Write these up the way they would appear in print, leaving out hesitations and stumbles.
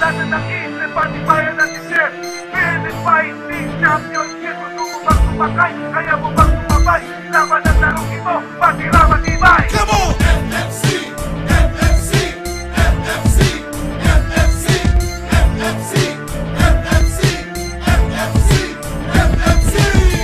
Lahat ng isip, pati bayan at isip. Fearless fighting championship. Gusto mo bang sumakay? Kaya mo bang sumabay? Laban ng larong ito, patira matibay. Come on! FFC! FFC! FFC! FFC! FFC! FFC! FFC! FFC!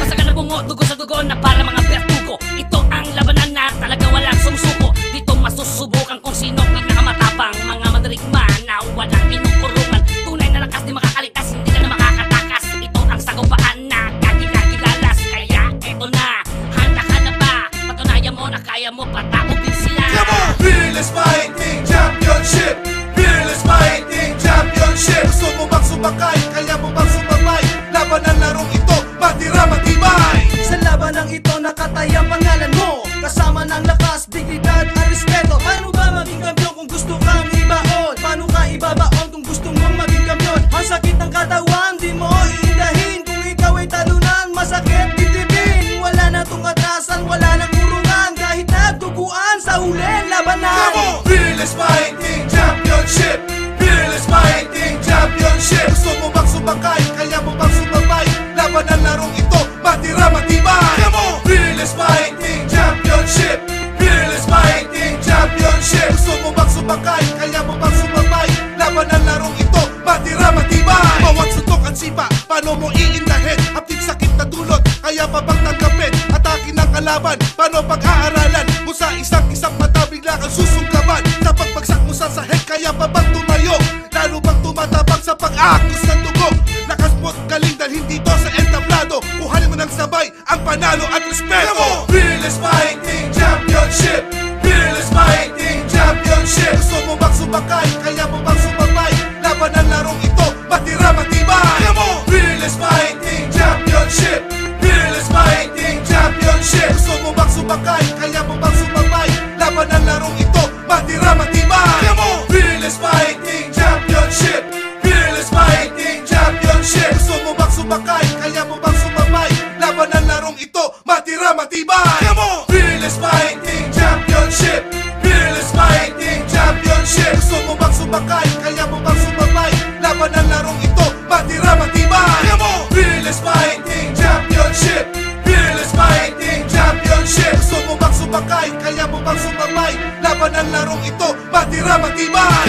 Masagal na bungo, dugo sa dugo na para mga bertugo. Ito ang labanan na talaga walang sumusuko. Dito masusubukan kung sino pinakamatapang. Mga madirigma na walang inukurungan. Tunay na lakas di makakalitas, hindi ka na makakatakas. Ito ang sagupaan na kagilagilalas. Kaya eto na, handa ka na ba? Patunayan mo na kaya mo, pataubin sila. Come on! Fearless Fighting Championship! Fearless Fighting Championship! Gusto mo bang sumakay? Kaya mo bang sumabay? Laban ng larong ito, matira matibay! Sa labanang ito nakataya pangalan mo. Kasama ng lakas, dignidad at respeto. Paano ba maging kampiyon kung gusto kang ibaon? Paano ka ibabaon kung gusto mong maging kampiyon? Ang sakit ng katawan, di mo iindahin. Kung ikaw ay talunan, masakit dibdibin. Wala na tong atrasan, wala na kurungan. Kahit nagduguan sa huling labanan. Come on! Fearless Fighting Championship! Fearless Fighting Championship! Gusto mo bang sumakay? Kaya mo bang sumabay? Laban ng larong ito, matira matibay! Come on! Fearless Fighting Championship! Fearless Fighting Championship! Gusto mo bang sumakay? Kaya mo bang sumabay? Laban ng larong ito, matira matibay! Bawat suntok at sipa, paano mo iindahin? Hapit sakit na dulot, kaya pa bang tanggapin? Atake ng kalaban, paano pag-aaralan? Mo sa isang mata bigla kang susunggaban. Sa pagbagsak mo sa sahig, kaya pa bang tumayo? Lalo bang tumatabang sa pag-aakos ng dugo? Lakas mo't galing dahil hindi to sa entablado. Kuhanin mo ng sabay ang panalo at respeto. Fearless Fighting Championship! Fearless Fighting Championship! Gusto mo bang sumakay? Kaya mo bang sumabay? Laban ng larong ito, matira matibay! Fearless Fighting Championship! Fearless Fighting Championship! Gusto mo bang sumakay? Kaya mo bang sumabay? Laban ng larong ito, matira matibay! Fearless Fighting Championship! Fearless Fighting Championship! Gusto mo bang sumakay? Kaya mo bang sumabay? Laban ng larong ito, matira matibay! Fearless Fighting Championship! Fearless Fighting Championship! Gusto mo bang sumakay? Kaya mo bang sumabay? Laban ng larong ito, matira matibay! Fearless Fighting Championship! Fearless Fighting Championship! Gusto mo bang sumakay? Kaya mo bang sumabay? Laban ng larong ito, matira matibay!